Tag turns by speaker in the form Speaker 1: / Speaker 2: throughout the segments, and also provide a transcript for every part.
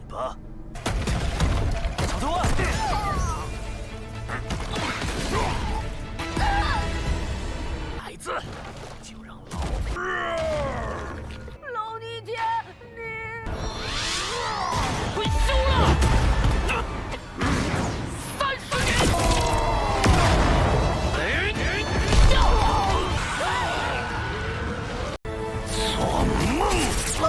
Speaker 1: 吧，小头啊！孩子，就让
Speaker 2: 老逆天，你
Speaker 1: 退休了。30年，做梦！
Speaker 2: 不！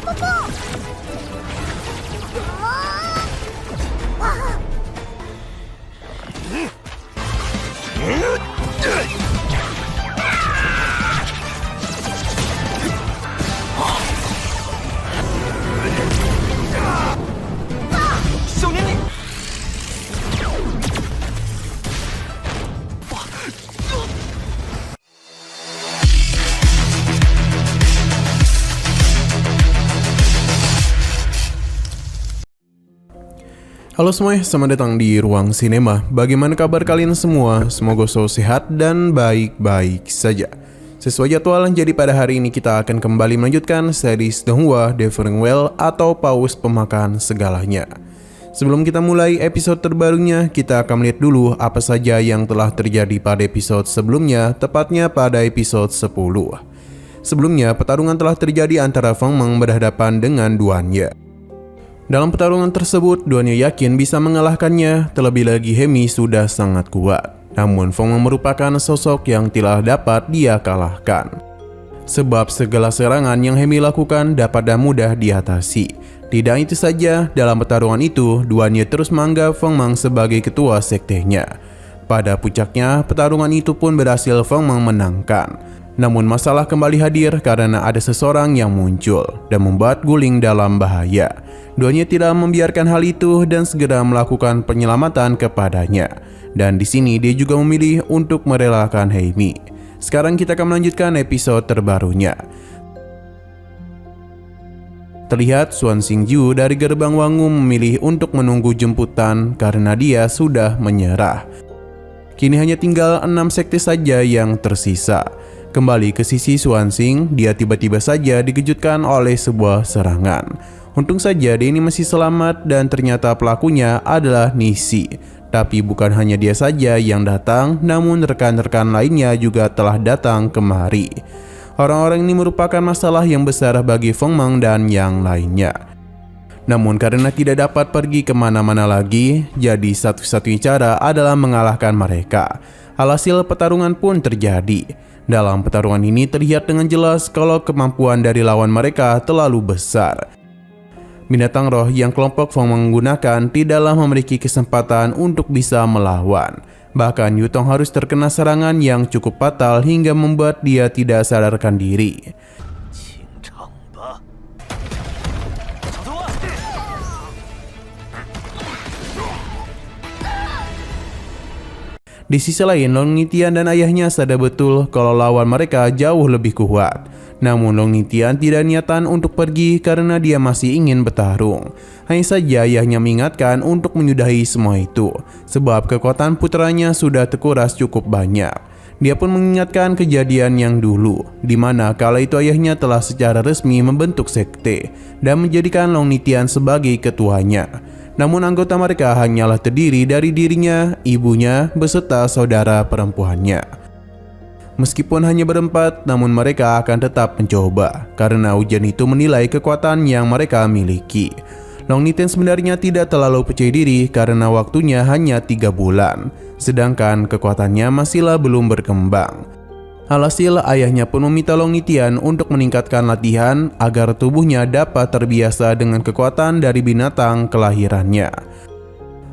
Speaker 1: 小年龄，Halo
Speaker 3: semuanya, selamat datang di Ruang Sinema. Bagaimana kabar kalian semua? Semoga selalu sehat dan baik-baik saja. Sesuai jadwal, jadi pada hari ini kita akan kembali melanjutkan series Donghua Devouring Well atau Paus Pemakan Segalanya. Sebelum kita mulai episode terbarunya, kita akan melihat dulu apa saja yang telah terjadi pada episode sebelumnya, tepatnya pada episode 10. Sebelumnya, pertarungan telah terjadi antara Feng Meng berhadapan dengan Duan Ye. Dalam pertarungan tersebut, Duan Ye yakin bisa mengalahkannya, terlebih lagi Hemi sudah sangat kuat. Namun Feng Meng merupakan sosok yang tidak dapat dia kalahkan. Sebab segala serangan yang Hemi lakukan dapat dan mudah diatasi. Tidak itu saja, dalam pertarungan itu, Duan Ye terus menganggap Feng Meng sebagai ketua sektenya. Pada puncaknya, pertarungan itu pun berhasil Feng Meng menangkan. Namun masalah kembali hadir karena ada seseorang yang muncul dan membuat Guling dalam bahaya. Duan Ye tidak membiarkan hal itu dan segera melakukan penyelamatan kepadanya. Dan di sini dia juga memilih untuk merelakan Hemi. Sekarang kita akan melanjutkan episode terbarunya. Terlihat Xuan Xingju dari gerbang Wangu memilih untuk menunggu jemputan karena dia sudah menyerah. Kini hanya tinggal 6 sekte saja yang tersisa. Kembali ke sisi Xuan Xing, dia tiba-tiba saja dikejutkan oleh sebuah serangan. Untung saja dia ini masih selamat dan ternyata pelakunya adalah Nisi. Tapi bukan hanya dia saja yang datang, namun rekan-rekan lainnya juga telah datang kemari. Orang-orang ini merupakan masalah yang besar bagi Feng Meng dan yang lainnya. Namun karena tidak dapat pergi kemana-mana lagi, jadi satu-satunya cara adalah mengalahkan mereka. Alhasil pertarungan pun terjadi. Dalam pertarungan ini terlihat dengan jelas kalau kemampuan dari lawan mereka terlalu besar. Binatang roh yang kelompok Feng Meng menggunakan tidaklah memiliki kesempatan untuk bisa melawan. Bahkan Yutong harus terkena serangan yang cukup fatal hingga membuat dia tidak sadarkan diri. Di sisi lain, Long Nitian dan ayahnya sadar betul kalau lawan mereka jauh lebih kuat. Namun Long Nitian tidak niatan untuk pergi karena dia masih ingin bertarung. Hanya saja ayahnya mengingatkan untuk menyudahi semua itu, sebab kekuatan putranya sudah terkuras cukup banyak. Dia pun mengingatkan kejadian yang dulu, di mana kala itu ayahnya telah secara resmi membentuk sekte dan menjadikan Long Nitian sebagai ketuanya. Namun anggota mereka hanyalah terdiri dari dirinya, ibunya, beserta saudara perempuannya. Meskipun hanya berempat, namun mereka akan tetap mencoba, karena ujian itu menilai kekuatan yang mereka miliki. Long Nitian sebenarnya tidak terlalu percaya diri karena waktunya hanya 3 bulan, sedangkan kekuatannya masihlah belum berkembang. Alhasil, ayahnya pun meminta Long Nitian untuk meningkatkan latihan agar tubuhnya dapat terbiasa dengan kekuatan dari binatang kelahirannya.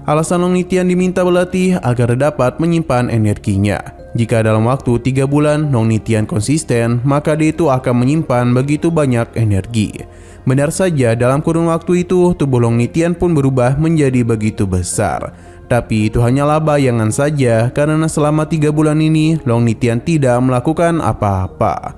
Speaker 3: Alasan Long Nitian diminta berlatih agar dapat menyimpan energinya. Jika dalam waktu 3 bulan Long Nitian konsisten, maka dia itu akan menyimpan begitu banyak energi. Benar saja, dalam kurun waktu itu tubuh Long Nitian pun berubah menjadi begitu besar. Tapi itu hanyalah bayangan saja karena selama 3 bulan ini Long Nitian tidak melakukan apa-apa.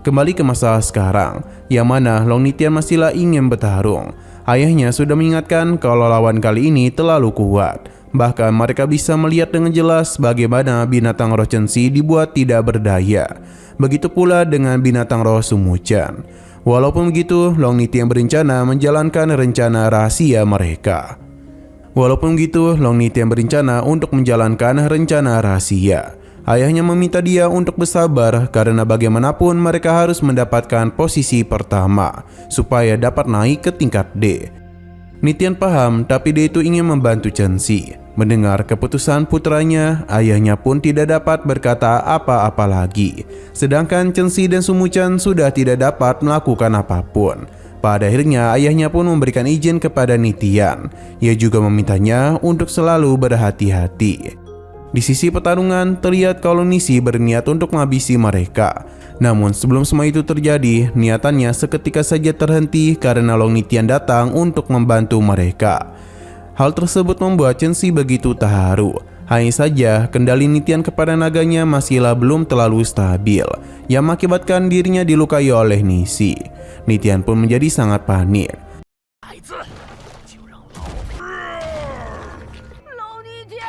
Speaker 3: Kembali ke masa sekarang, yang mana Long Nitian masihlah ingin bertarung. Ayahnya sudah mengingatkan kalau lawan kali ini terlalu kuat. Bahkan mereka bisa melihat dengan jelas bagaimana binatang roh Chen Xi dibuat tidak berdaya. Begitu pula dengan binatang roh Sumucan. Walaupun begitu, Long Nitian berencana menjalankan rencana rahasia mereka. Untuk menjalankan rencana rahasia. Ayahnya meminta dia untuk bersabar karena bagaimanapun mereka harus mendapatkan posisi pertama supaya dapat naik ke tingkat D. Nitian paham, tapi dia itu ingin membantu Chen Xi. Mendengar keputusan putranya, ayahnya pun tidak dapat berkata apa-apa lagi. Sedangkan Chen Xi dan Su Muchen sudah tidak dapat melakukan apapun. Pada akhirnya ayahnya pun memberikan izin kepada Nitian. Ia juga memintanya untuk selalu berhati-hati. Di sisi pertarungan terlihat kalau Nisi berniat untuk menghabisi mereka. Namun sebelum semua itu terjadi, niatannya seketika saja terhenti karena Long Nitian datang untuk membantu mereka. Hal tersebut membuat Chen Xi begitu terharu. Hanya saja kendali Nitian kepada naganya masihlah belum terlalu stabil, yang mengakibatkan dirinya dilukai oleh Nisi. Nitian pun menjadi sangat panik.
Speaker 1: 孩子，就让
Speaker 2: 老逆天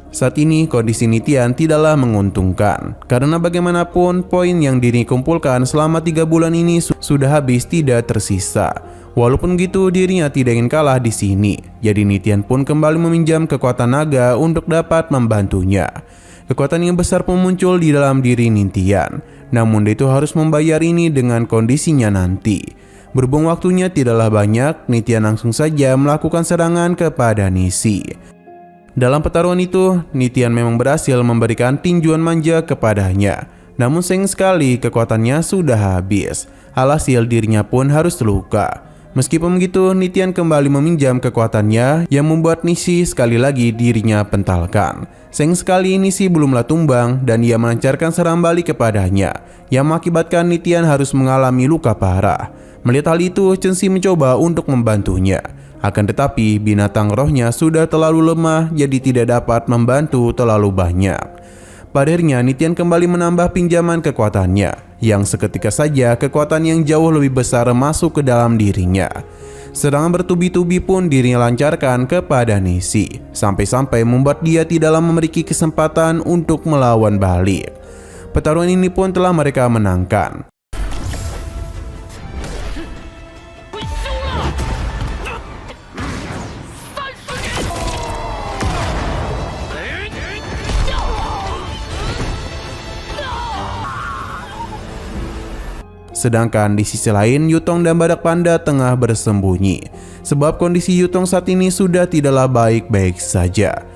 Speaker 2: ，Saat
Speaker 3: ini kondisi Nitian tidaklah menguntungkan, karena bagaimanapun poin yang diri kumpulkan selama 3 bulan ini sudah habis tidak tersisa. Walaupun gitu dirinya tidak ingin kalah di sini, jadi Nitian pun kembali meminjam kekuatan naga untuk dapat membantunya. Kekuatan yang besar pun muncul di dalam diri Nitian, namun dia itu harus membayar ini dengan kondisinya nanti. Berhubung waktunya tidaklah banyak, Nitian langsung saja melakukan serangan kepada Nisi. Dalam pertarungan itu, Nitian memang berhasil memberikan tinjuan manja kepadanya. Namun sayang sekali kekuatannya sudah habis. Alhasil dirinya pun harus terluka. Meskipun begitu, Nitian kembali meminjam kekuatannya yang membuat Nisi sekali lagi dirinya pentalkan. Sayang sekali Nisi belumlah tumbang dan ia melancarkan serangan balik kepadanya, yang mengakibatkan Nitian harus mengalami luka parah. Melihat hal itu, Chen Xi mencoba untuk membantunya. Akan tetapi binatang rohnya sudah terlalu lemah, jadi tidak dapat membantu terlalu banyak. Pada akhirnya Nitian kembali menambah pinjaman kekuatannya, yang seketika saja kekuatan yang jauh lebih besar masuk ke dalam dirinya. Serangan bertubi-tubi pun dirinya lancarkan kepada Nisi, sampai-sampai membuat dia tidaklah memiliki kesempatan untuk melawan balik. Pertarungan ini pun telah mereka menangkan. Sedangkan di sisi lain, Yutong dan Badak Panda tengah bersembunyi. Sebab kondisi Yutong saat ini sudah tidaklah baik-baik saja.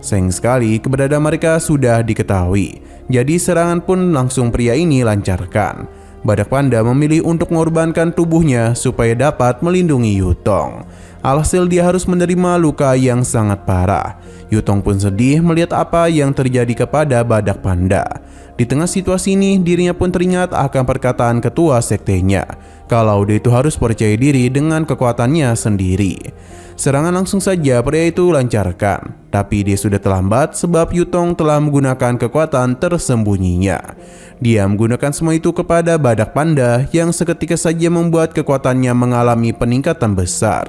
Speaker 3: Sayang sekali keberadaan mereka sudah diketahui. Jadi serangan pun langsung pria ini lancarkan. Badak Panda memilih untuk mengorbankan tubuhnya supaya dapat melindungi Yutong. Alhasil dia harus menerima luka yang sangat parah. Yutong pun sedih melihat apa yang terjadi kepada Badak Panda. Di tengah situasi ini, dirinya pun teringat akan perkataan ketua sektenya, kalau dia itu harus percaya diri dengan kekuatannya sendiri. Serangan langsung saja pria itu lancarkan, tapi dia sudah terlambat sebab Yutong telah menggunakan kekuatan tersembunyinya. Dia menggunakan semua itu kepada Badak Panda yang seketika saja membuat kekuatannya mengalami peningkatan besar.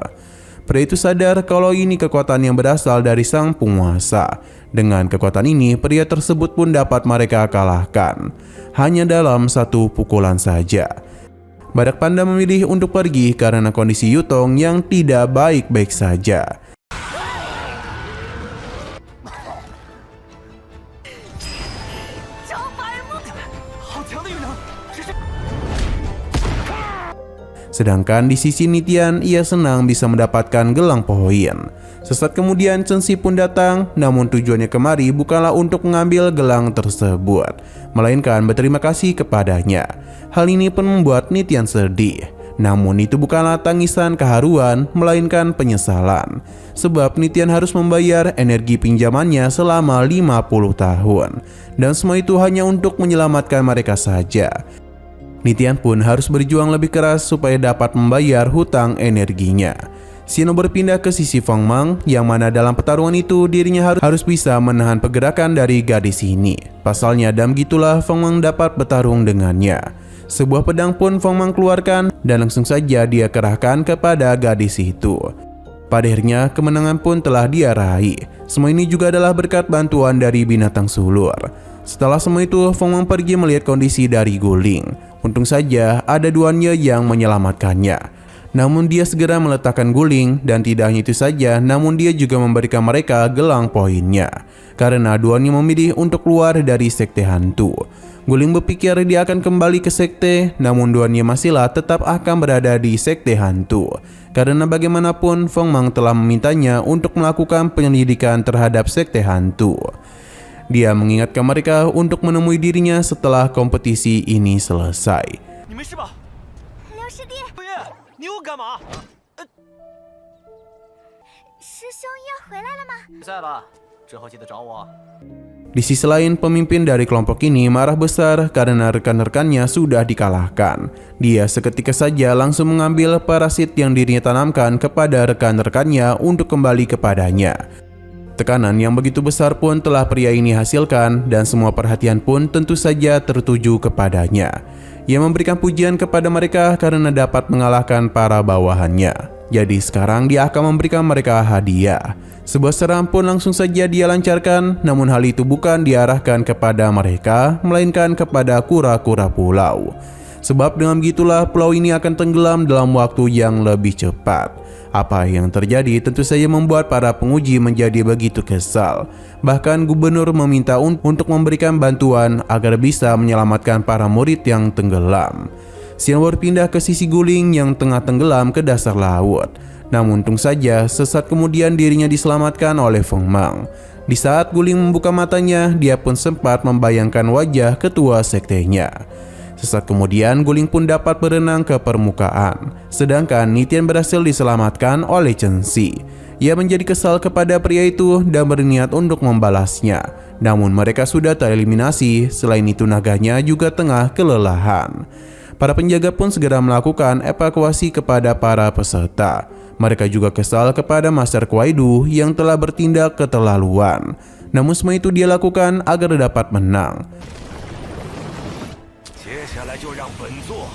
Speaker 3: Pria itu sadar kalau ini kekuatan yang berasal dari sang penguasa. Dengan kekuatan ini, pria tersebut pun dapat mereka kalahkan. Hanya dalam satu pukulan saja. Badak Panda memilih untuk pergi karena kondisi Yutong yang tidak baik-baik saja. Sedangkan di sisi Nitian, ia senang bisa mendapatkan gelang poin. Sesaat kemudian Chen Xi pun datang, namun tujuannya kemari bukanlah untuk mengambil gelang tersebut, melainkan berterima kasih kepadanya. Hal ini pun membuat Nitian sedih. Namun itu bukanlah tangisan keharuan, melainkan penyesalan. Sebab Nitian harus membayar energi pinjamannya selama 50 tahun. Dan semua itu hanya untuk menyelamatkan mereka saja. Nitian pun harus berjuang lebih keras supaya dapat membayar hutang energinya. Shino berpindah ke sisi Feng Mang, yang mana dalam pertarungan itu dirinya harus bisa menahan pergerakan dari gadis ini. Pasalnya dalam gitulah Feng Mang dapat bertarung dengannya. Sebuah pedang pun Feng Mang keluarkan dan langsung saja dia kerahkan kepada gadis itu. Pada akhirnya kemenangan pun telah dia raih. Semua ini juga adalah berkat bantuan dari binatang sulur. Setelah semua itu, Feng Mang pergi melihat kondisi dari Guling. Untung saja ada duannya yang menyelamatkannya. Namun dia segera meletakkan Guling, dan tidak hanya itu saja, namun dia juga memberikan mereka gelang poinnya. Karena duannya memilih untuk keluar dari sekte hantu. Guling berpikir dia akan kembali ke sekte, namun duannya masihlah tetap akan berada di sekte hantu. Karena bagaimanapun Feng Mang telah memintanya untuk melakukan penyelidikan terhadap sekte hantu. Dia mengingatkan mereka untuk menemui dirinya setelah kompetisi ini selesai.
Speaker 1: 你没事吧？
Speaker 2: 刘师弟，
Speaker 1: 辉夜，你又干嘛？
Speaker 2: 师兄要回来了吗？
Speaker 1: 比赛了，之后记得找我。
Speaker 3: Di sisi lain, pemimpin dari kelompok ini marah besar karena rekan-rekannya sudah dikalahkan. Dia seketika saja langsung mengambil parasit yang dirinya tanamkan kepada rekan-rekannya untuk kembali kepadanya. Tekanan yang begitu besar pun telah pria ini hasilkan, dan semua perhatian pun tentu saja tertuju kepadanya. Ia memberikan pujian kepada mereka karena dapat mengalahkan para bawahannya. Jadi sekarang dia akan memberikan mereka hadiah. Sebuah serangan pun langsung saja dia lancarkan, namun hal itu bukan diarahkan kepada mereka, melainkan kepada kura-kura pulau. Sebab dengan begitulah pulau ini akan tenggelam dalam waktu yang lebih cepat. Apa yang terjadi tentu saja membuat para penguji menjadi begitu kesal. Bahkan gubernur meminta untuk memberikan bantuan agar bisa menyelamatkan para murid yang tenggelam. Xian berpindah ke sisi Guling yang tengah tenggelam ke dasar laut. Namun untung saja sesaat kemudian dirinya diselamatkan oleh Feng Mang. Di saat Guling membuka matanya, dia pun sempat membayangkan wajah ketua sektenya. Sesaat kemudian Guling pun dapat berenang ke permukaan. Sedangkan Nitian berhasil diselamatkan oleh Chen Xi. Ia menjadi kesal kepada pria itu dan berniat untuk membalasnya. Namun mereka sudah tereliminasi, selain itu naganya juga tengah kelelahan. Para penjaga pun segera melakukan evakuasi kepada para peserta. Mereka juga kesal kepada Master Kuaidu yang telah bertindak keterlaluan. Namun semua itu dia lakukan agar dapat menang.
Speaker 1: 接下来就让本座。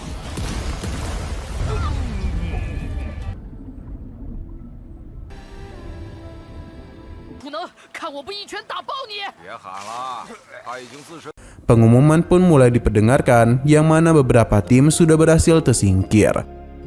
Speaker 4: 不能看我不一拳打爆你！
Speaker 5: 别喊了，他已经自身。
Speaker 3: Pengumuman pun mulai diperdengarkan, yang mana beberapa tim sudah berhasil tersingkir.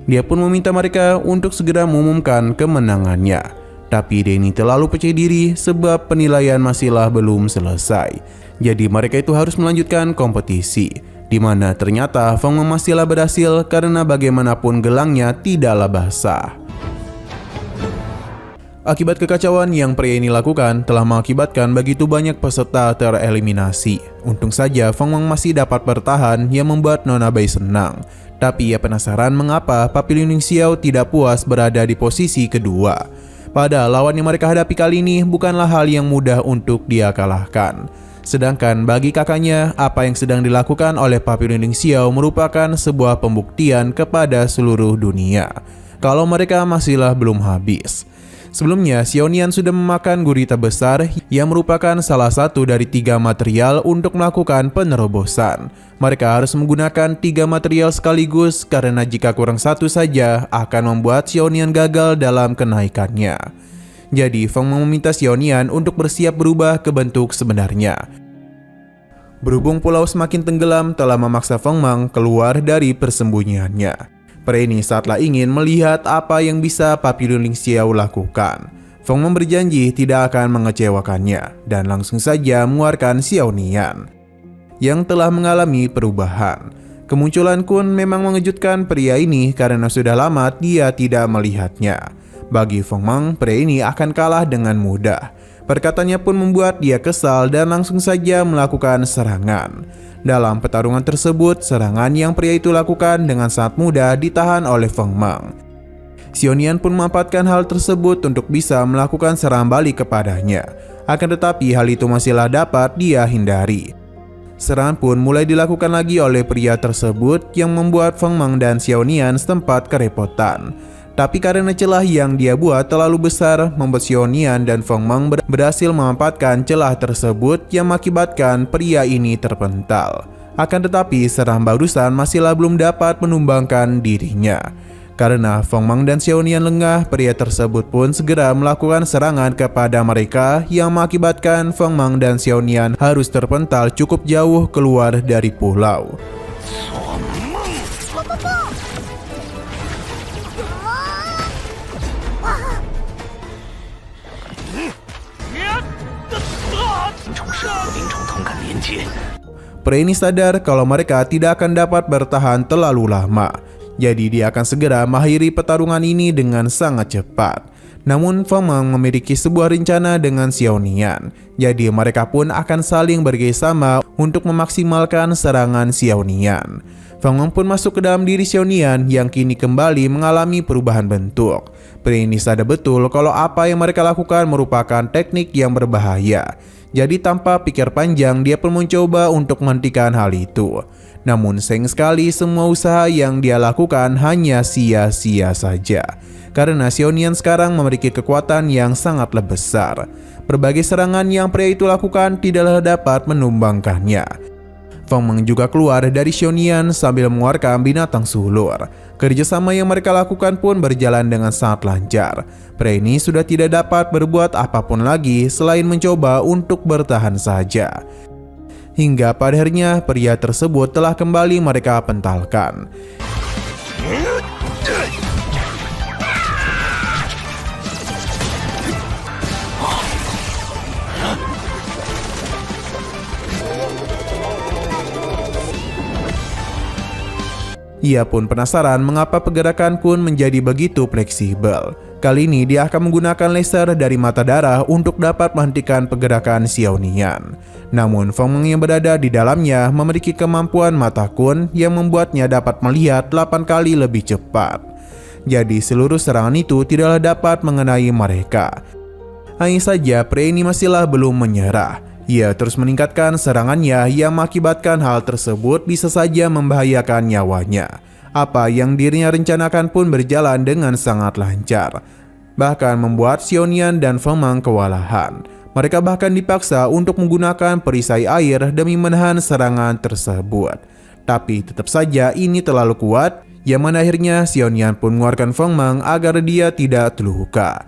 Speaker 3: Dia pun meminta mereka untuk segera mengumumkan kemenangannya. Tapi Denny terlalu percaya diri sebab penilaian masihlah belum selesai. Jadi mereka itu harus melanjutkan kompetisi. Di mana ternyata Feng Mang masihlah berhasil karena bagaimanapun gelangnya tidaklah basah. Akibat kekacauan yang pria ini lakukan telah mengakibatkan begitu banyak peserta tereliminasi. Untung saja Feng Mang masih dapat bertahan yang membuat Nona Bai senang. Tapi ia penasaran mengapa Papi Liu Xiao tidak puas berada di posisi kedua. Padahal lawan yang mereka hadapi kali ini bukanlah hal yang mudah untuk dia kalahkan. Sedangkan bagi kakaknya, apa yang sedang dilakukan oleh Papi Liu Xiao merupakan sebuah pembuktian kepada seluruh dunia kalau mereka masihlah belum habis. Sebelumnya, Xiaonian sudah memakan gurita besar yang merupakan salah satu dari 3 material untuk melakukan penerobosan. Mereka harus menggunakan 3 material sekaligus karena jika kurang satu saja akan membuat Xiaonian gagal dalam kenaikannya. Jadi, Feng Mang meminta Xiaonian untuk bersiap berubah ke bentuk sebenarnya. Berhubung pulau semakin tenggelam telah memaksa Feng Mang keluar dari persembunyiannya. Pria ini saatlah ingin melihat apa yang bisa Papi Liu Xiao lakukan. Feng Mang berjanji tidak akan mengecewakannya dan langsung saja mengeluarkan Xiaonian yang telah mengalami perubahan. Kemunculan Kun memang mengejutkan pria ini karena sudah lama dia tidak melihatnya. Bagi Feng Mang, pria ini akan kalah dengan mudah. Perkataannya pun membuat dia kesal dan langsung saja melakukan serangan. Dalam pertarungan tersebut, serangan yang pria itu lakukan dengan sangat mudah ditahan oleh Feng Mang. Xiaonian pun memanfaatkan hal tersebut untuk bisa melakukan serangan balik kepadanya. Akan tetapi hal itu masihlah dapat dia hindari. Serangan pun mulai dilakukan lagi oleh pria tersebut yang membuat Feng Mang dan Xiaonian sempat kerepotan. Tapi karena celah yang dia buat terlalu besar, membuat Xiaonian dan Feng Mang berhasil memanfaatkan celah tersebut yang mengakibatkan pria ini terpental. Akan tetapi serangan barusan masihlah belum dapat menumbangkan dirinya. Karena Feng Mang dan Xiao Nian lengah, pria tersebut pun segera melakukan serangan kepada mereka yang mengakibatkan Feng Mang dan Xiao Nian harus terpental cukup jauh keluar dari pulau. Pria ini sadar kalau mereka tidak akan dapat bertahan terlalu lama. Jadi dia akan segera mengakhiri pertarungan ini dengan sangat cepat. Namun Feng Mang memiliki sebuah rencana dengan Xiao Nian. Jadi mereka pun akan saling bekerjasama untuk memaksimalkan serangan Xiao Nian. Feng Mang pun masuk ke dalam diri Xiao Nian yang kini kembali mengalami perubahan bentuk. Pria ini sadar betul kalau apa yang mereka lakukan merupakan teknik yang berbahaya. Jadi tanpa pikir panjang dia pun mencoba untuk menghentikan hal itu. Namun sayang sekali semua usaha yang dia lakukan hanya sia-sia saja. Karena Xiao Nian sekarang memiliki kekuatan yang sangatlah besar. Berbagai serangan yang pria itu lakukan tidaklah dapat menumbangkannya. Feng Mang juga keluar dari Xiao Nian sambil mengeluarkan binatang sulur. Kerjasama yang mereka lakukan pun berjalan dengan sangat lancar. Pria ini sudah tidak dapat berbuat apapun lagi selain mencoba untuk bertahan saja. Hingga pada akhirnya pria tersebut telah kembali mereka pentalkan. Ia pun penasaran mengapa pergerakan Kun menjadi begitu fleksibel. Kali ini dia akan menggunakan laser dari mata darah untuk dapat menghentikan pergerakan Xiao Nian. Namun Feng Mang yang berada di dalamnya memiliki kemampuan mata Kun yang membuatnya dapat melihat 8 kali lebih cepat. Jadi seluruh serangan itu tidaklah dapat mengenai mereka. Hanya saja pria ini masihlah belum menyerah. Ia terus meningkatkan serangannya yang mengakibatkan hal tersebut bisa saja membahayakan nyawanya. Apa yang dirinya rencanakan pun berjalan dengan sangat lancar. Bahkan membuat Xiao Nian dan Feng Mang kewalahan. Mereka bahkan dipaksa untuk menggunakan perisai air demi menahan serangan tersebut. Tapi tetap saja ini terlalu kuat, yang mana akhirnya Xiao Nian pun mengeluarkan Feng Mang agar dia tidak terluka.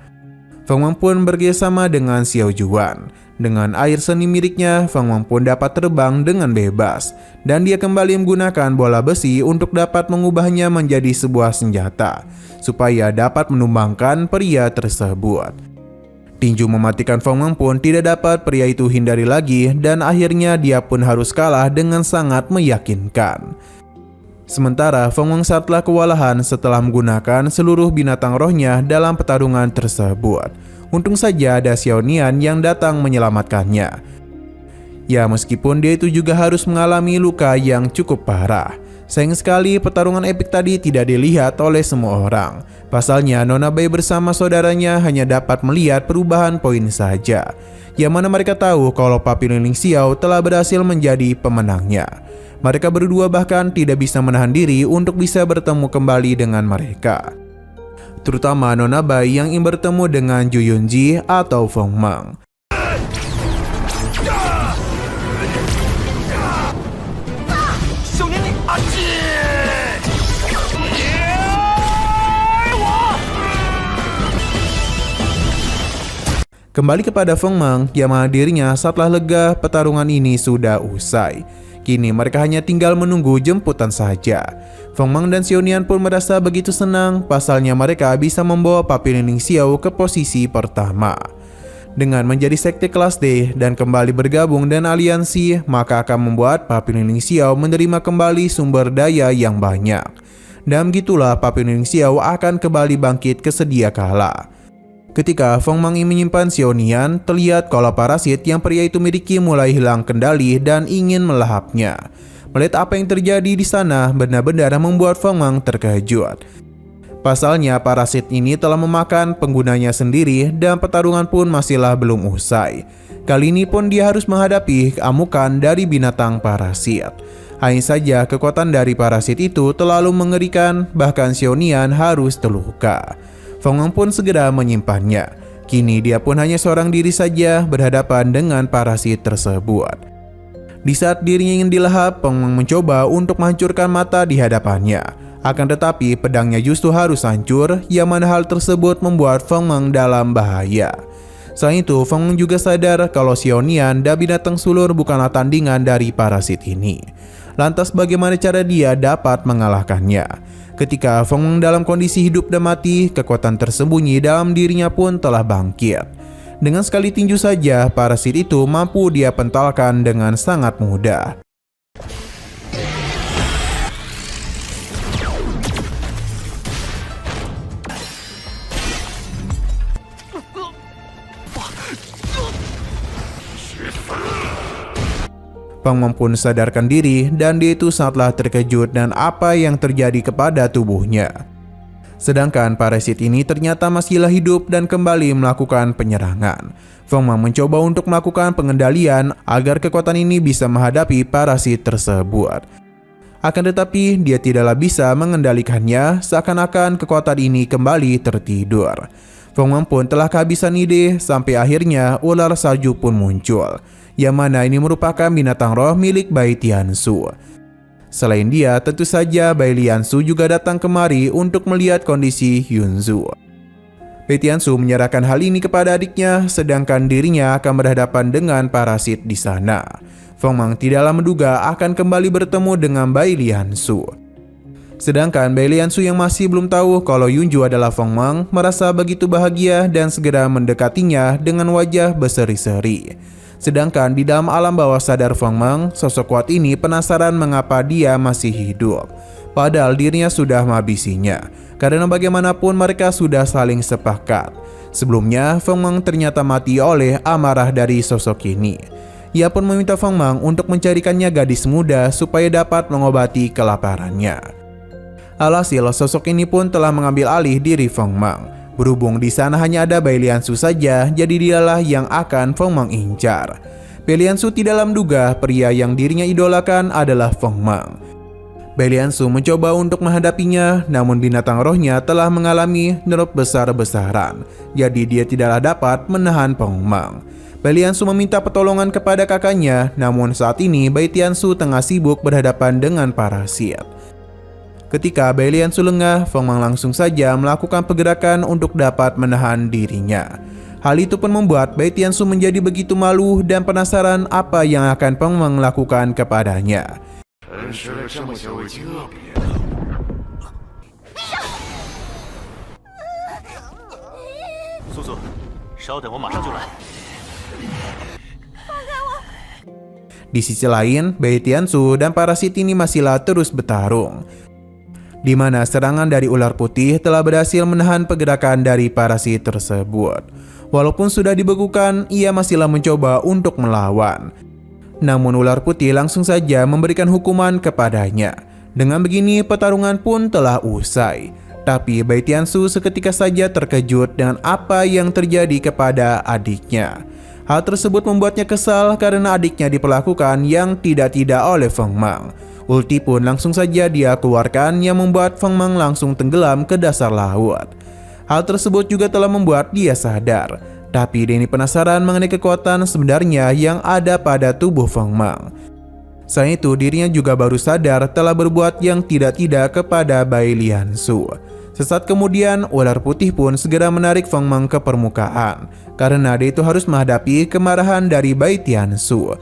Speaker 3: Feng Mang pun bekerjasama dengan Xiao Juan. Dengan air seni miliknya, Feng Mang pun dapat terbang dengan bebas. Dan dia kembali menggunakan bola besi untuk dapat mengubahnya menjadi sebuah senjata, supaya dapat menumbangkan pria tersebut. Tinju mematikan Feng Mang pun tidak dapat pria itu hindari lagi, dan akhirnya dia pun harus kalah dengan sangat meyakinkan. Sementara Feng Mang saatlah kewalahan setelah menggunakan seluruh binatang rohnya dalam pertarungan tersebut. Untung saja ada Xiao Nian yang datang menyelamatkannya. Ya, meskipun dia itu juga harus mengalami luka yang cukup parah. Sayang sekali pertarungan epik tadi tidak dilihat oleh semua orang. Pasalnya Nona Bai bersama saudaranya hanya dapat melihat perubahan poin saja. Yang mana mereka tahu kalau Papi Lingling Xiao telah berhasil menjadi pemenangnya. Mereka berdua bahkan tidak bisa menahan diri untuk bisa bertemu kembali dengan mereka. Terutama Nona Bai yang ingin bertemu dengan Zhu Yunji atau Feng Mang. Kembali kepada Feng Mang, yang mana dirinya setelah lega pertarungan ini sudah usai. Kini mereka hanya tinggal menunggu jemputan saja. Feng Mang dan Xiao Nian pun merasa begitu senang, pasalnya mereka bisa membawa Papi Lingling Xiao ke posisi pertama. Dengan menjadi sekte kelas D dan kembali bergabung dengan aliansi, maka akan membuat Papi Lingling Xiao menerima kembali sumber daya yang banyak. Dan begitulah Papi Lingling Xiao akan kembali bangkit ke sedia kala. Ketika Feng Mang menyimpan Xiao Nian, terlihat kalau parasit yang pria itu miliki mulai hilang kendali dan ingin melahapnya. Melihat apa yang terjadi di sana benar-benar membuat Feng Mang terkejut. Pasalnya parasit ini telah memakan penggunanya sendiri dan pertarungan pun masihlah belum usai. Kali ini pun dia harus menghadapi amukan dari binatang parasit. Hanya saja kekuatan dari parasit itu terlalu mengerikan, bahkan Xiao Nian harus terluka. Feng Mang pun segera menyimpannya. Kini dia pun hanya seorang diri saja berhadapan dengan parasit tersebut. Di saat dirinya ingin dilahap, Feng Mang mencoba untuk menghancurkan mata di hadapannya. Akan tetapi pedangnya justru harus hancur, yang mana hal tersebut membuat Feng Meng dalam bahaya. Selain itu, Feng Meng juga sadar kalau Xiaonian dan binatang sulur bukanlah tandingan dari parasit ini. Lantas bagaimana cara dia dapat mengalahkannya? Ketika Feng Meng dalam kondisi hidup dan mati, kekuatan tersembunyi dalam dirinya pun telah bangkit. Dengan sekali tinju saja, parasit itu mampu dia pentalkan dengan sangat mudah. Feng Meng pun sadarkan diri dan dia itu sangatlah terkejut dan apa yang terjadi kepada tubuhnya. Sedangkan parasit ini ternyata masihlah hidup dan kembali melakukan penyerangan. Feng Meng mencoba untuk melakukan pengendalian agar kekuatan ini bisa menghadapi parasit tersebut. Akan tetapi dia tidaklah bisa mengendalikannya, seakan-akan kekuatan ini kembali tertidur. Feng Meng pun telah kehabisan ide sampai akhirnya ular salju pun muncul, yang mana ini merupakan binatang roh milik Bai Tiansu. Selain dia, tentu saja Bai Liansu juga datang kemari untuk melihat kondisi Yunzu. Bai Tiansu menyerahkan hal ini kepada adiknya, sedangkan dirinya akan berhadapan dengan parasit di sana. Feng Meng tidaklah menduga akan kembali bertemu dengan Bai Liansu. Sedangkan Bai Liansu yang masih belum tahu kalau Yunzu adalah Feng Meng merasa begitu bahagia dan segera mendekatinya dengan wajah berseri-seri. Sedangkan di dalam alam bawah sadar Feng Meng, sosok kuat ini penasaran mengapa dia masih hidup. Padahal dirinya sudah menghabisinya, karena bagaimanapun mereka sudah saling sepakat. Sebelumnya, Feng Meng ternyata mati oleh amarah dari sosok ini. Ia pun meminta Feng Meng untuk mencarikannya gadis muda supaya dapat mengobati kelaparannya. Alhasil, sosok ini pun telah mengambil alih diri Feng Meng. Berhubung di sana hanya ada Bai Liansu saja, jadi dialah yang akan Feng Meng incar. Bai Liansu tidaklah menduga pria yang dirinya idolakan adalah Feng Meng. Bai Liansu mencoba untuk menghadapinya, namun binatang rohnya telah mengalami nerf besar-besaran, jadi dia tidaklah dapat menahan Feng Meng. Bai Liansu meminta pertolongan kepada kakaknya, namun saat ini Bai Tiansu tengah sibuk berhadapan dengan parasit. Ketika Bai Liansu lengah, Feng Meng langsung saja melakukan pergerakan untuk dapat menahan dirinya. Hal itu pun membuat Bai Tiansu menjadi begitu malu dan penasaran apa yang akan Feng Meng lakukan kepadanya.
Speaker 1: Susu，稍等，我马上就来。
Speaker 3: Di sisi lain, Bai Tiansu dan parasit ini masihlah terus bertarung, di mana serangan dari ular putih telah berhasil menahan pergerakan dari parasit tersebut. Walaupun sudah dibekukan, ia masihlah mencoba untuk melawan. Namun ular putih langsung saja memberikan hukuman kepadanya. Dengan begini, pertarungan pun telah usai. Tapi Bai Tiansu seketika saja terkejut dengan apa yang terjadi kepada adiknya. Hal tersebut membuatnya kesal karena adiknya diperlakukan yang tidak-tidak oleh Feng Meng. Ulti pun langsung saja dia keluarkan yang membuat Feng Meng langsung tenggelam ke dasar laut. Hal tersebut juga telah membuat dia sadar, tapi dia ini penasaran mengenai kekuatan sebenarnya yang ada pada tubuh Feng Meng. Selain itu, dirinya juga baru sadar telah berbuat yang tidak-tidak kepada Bai Liansu. Sesaat kemudian, ular putih pun segera menarik Feng Meng ke permukaan, karena dia itu harus menghadapi kemarahan dari Bai Tiansu.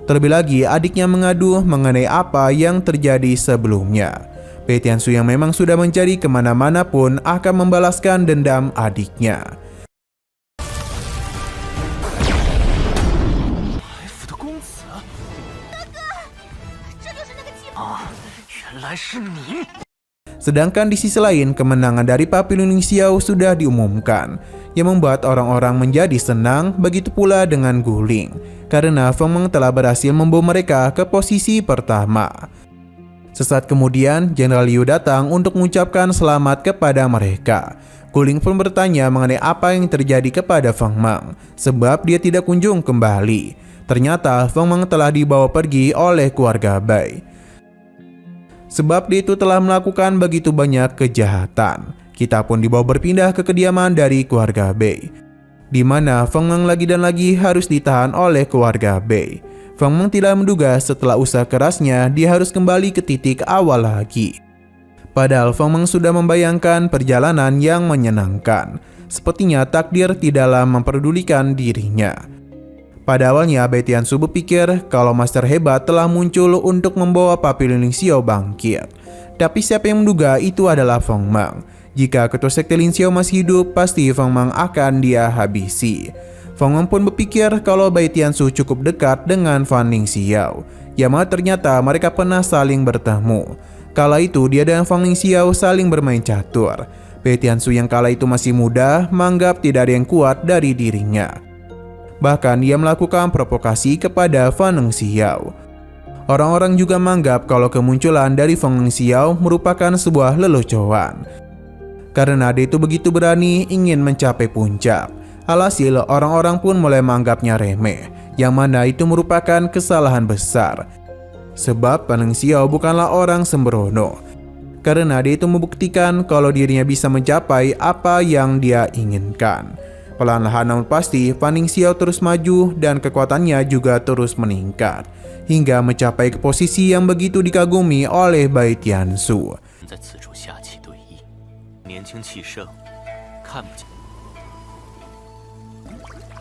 Speaker 3: Terlebih lagi, adiknya mengadu mengenai apa yang terjadi sebelumnya. Bai Tiansu yang memang sudah mencari kemana-mana pun akan membalaskan dendam adiknya. Sedangkan di sisi lain, kemenangan dari Papillon Xiao sudah diumumkan, yang membuat orang-orang menjadi senang, begitu pula dengan Guling, karena Feng Meng telah berhasil membawa mereka ke posisi pertama. Sesaat kemudian, Jenderal Liu datang untuk mengucapkan selamat kepada mereka. Guling pun bertanya mengenai apa yang terjadi kepada Feng Meng, sebab dia tidak kunjung kembali. Ternyata Feng Meng telah dibawa pergi oleh keluarga Bai. Sebab dia itu telah melakukan begitu banyak kejahatan. Kita pun dibawa berpindah ke kediaman dari keluarga Bai, di mana Feng Meng lagi dan lagi harus ditahan oleh keluarga Bai. Feng Meng tidak menduga setelah usaha kerasnya dia harus kembali ke titik awal lagi. Padahal Feng Meng sudah membayangkan perjalanan yang menyenangkan. Sepertinya takdir tidaklah memperdulikan dirinya. Pada awalnya Bai Tiansu berpikir kalau master hebat telah muncul untuk membawa Papillon Ling Xiao bangkit. Tapi siapa yang menduga itu adalah Feng Meng. Jika ketua sekte Lin Xiao masih hidup, pasti Feng Meng akan dia habisi. Feng Meng pun berpikir kalau Bai Tiansu cukup dekat dengan Fan Ling Xiao. Ya malah ternyata mereka pernah saling bertemu. Kala itu dia dan Fan Ling Xiao saling bermain catur. Bai Tiansu yang kala itu masih muda menganggap tidak ada yang kuat dari dirinya. Bahkan dia melakukan provokasi kepada Fan Ling Xiao. Orang-orang juga menganggap kalau kemunculan dari Fan Ling Xiao merupakan sebuah lelucoan. Karena dia itu begitu berani ingin mencapai puncak. Alhasil orang-orang pun mulai menganggapnya remeh, yang mana itu merupakan kesalahan besar. Sebab Fan Ling Xiao bukanlah orang sembrono. Karena dia itu membuktikan kalau dirinya bisa mencapai apa yang dia inginkan. Perlahan-lahan namun pasti Fan Ling Xiao terus maju dan kekuatannya juga terus meningkat. Hingga mencapai ke posisi yang begitu dikagumi oleh Bai Tiansu.
Speaker 1: 在此处下棋对弈，年轻气盛，看不见，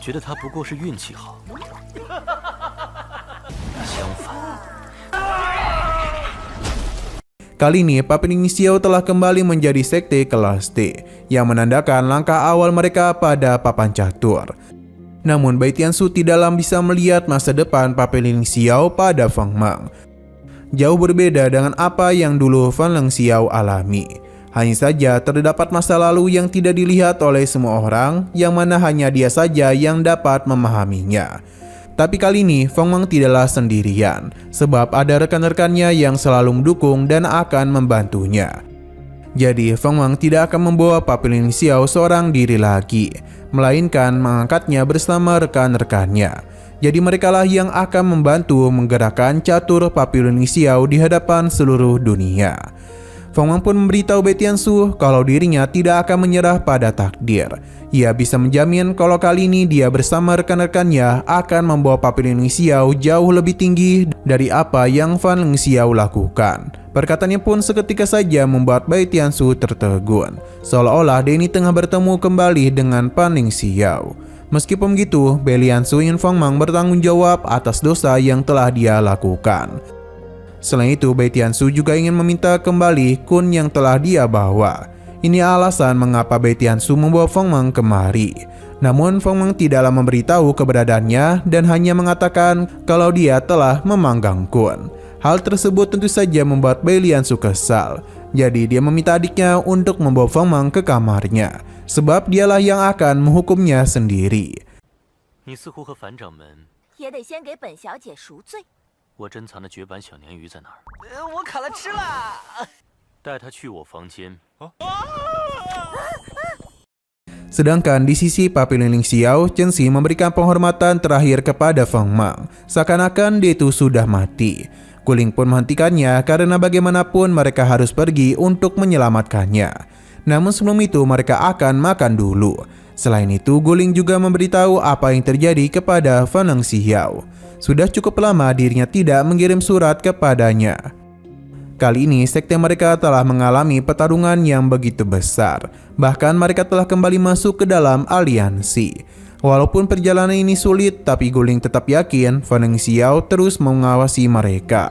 Speaker 1: 觉得他不过是运气好。相反，
Speaker 3: Kali ini Papillon Ling Xiao telah kembali menjadi sekte kelas D, yang menandakan langkah awal mereka pada papan catur. Namun Bai Tiansu tidaklah bisa melihat masa depan Papillon Ling Xiao pada Feng Meng. Jauh berbeda dengan apa yang dulu Fan Ling Xiao alami. Hanya saja terdapat masa lalu yang tidak dilihat oleh semua orang, yang mana hanya dia saja yang dapat memahaminya. Tapi kali ini Feng Meng tidaklah sendirian, sebab ada rekan-rekannya yang selalu mendukung dan akan membantunya. Jadi Feng Meng tidak akan membawa Papillon Ling Xiao seorang diri lagi, melainkan mengangkatnya bersama rekan-rekannya. Jadi merekalah yang akan membantu menggerakkan catur Papillon Ling Xiao di hadapan seluruh dunia. Feng Meng pun memberitahu Bai Tiansu kalau dirinya tidak akan menyerah pada takdir. Ia bisa menjamin kalau kali ini dia bersama rekan-rekannya akan membawa Papillon Ling Xiao jauh lebih tinggi dari apa yang Fan Ling Xiao lakukan. Perkataannya pun seketika saja membuat Bai Tiansu tertegun, seolah-olah dia ini tengah bertemu kembali dengan Fan Ling Xiao. Meskipun begitu, Bai Tiansu ingin Feng Meng bertanggung jawab atas dosa yang telah dia lakukan. Selain itu, Bai Tiansu juga ingin meminta kembali kun yang telah dia bawa. Ini alasan mengapa Bai Tiansu membawa Feng Meng kemari. Namun Feng Meng tidaklah memberitahu keberadaannya dan hanya mengatakan kalau dia telah memanggang kun. Hal tersebut tentu saja membuat Bai Tiansu kesal. Jadi dia meminta adiknya untuk membawa Feng Meng ke kamarnya, sebab dialah yang akan menghukumnya sendiri.
Speaker 1: 你似乎和反掌门
Speaker 6: 也得先给本小姐赎罪。
Speaker 1: 我珍藏的绝版小鲶鱼在哪儿？
Speaker 4: 我砍了吃了。
Speaker 1: 带他去我房间。
Speaker 3: Sedangkan di sisi Papillon Ling Xiao, Chen Xi memberikan penghormatan terakhir kepada Feng Meng, seakan-akan dia itu sudah mati. Guling pun menghentikannya karena bagaimanapun mereka harus pergi untuk menyelamatkannya. Namun sebelum itu mereka akan makan dulu. Selain itu, Guling juga memberitahu apa yang terjadi kepada Fan Ling Xiao. Sudah cukup lama dirinya tidak mengirim surat kepadanya. Kali ini sekte mereka telah mengalami pertarungan yang begitu besar. Bahkan mereka telah kembali masuk ke dalam aliansi. Walaupun perjalanan ini sulit, tapi Guling tetap yakin Fan Ling Xiao terus mengawasi mereka.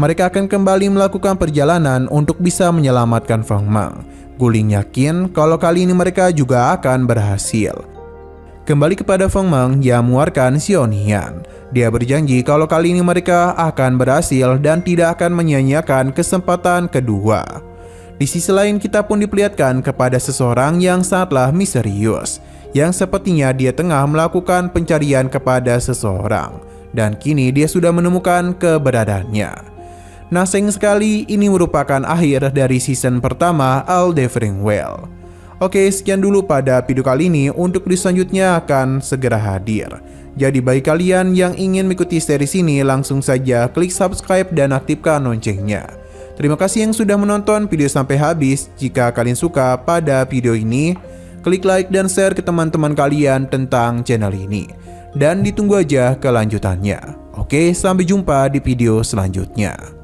Speaker 3: Mereka akan kembali melakukan perjalanan untuk bisa menyelamatkan Feng Meng. Guling yakin kalau kali ini mereka juga akan berhasil. Kembali kepada Feng Meng yang mengeluarkan Xiaonian. Dia berjanji kalau kali ini mereka akan berhasil dan tidak akan menyia-nyiakan kesempatan kedua. Di sisi lain kita pun diperlihatkan kepada seseorang yang sangatlah misterius, yang sepertinya dia tengah melakukan pencarian kepada seseorang, dan kini dia sudah menemukan keberadaannya. Nah, sayang sekali ini merupakan akhir dari season pertama Elden Well. Oke, sekian dulu pada video kali ini. Untuk video selanjutnya akan segera hadir. Jadi bagi kalian yang ingin mengikuti series ini, langsung saja klik subscribe dan aktifkan loncengnya. Terima kasih yang sudah menonton video sampai habis. Jika kalian suka pada video ini, klik like dan share ke teman-teman kalian tentang channel ini. Dan ditunggu aja kelanjutannya. Oke, sampai jumpa di video selanjutnya.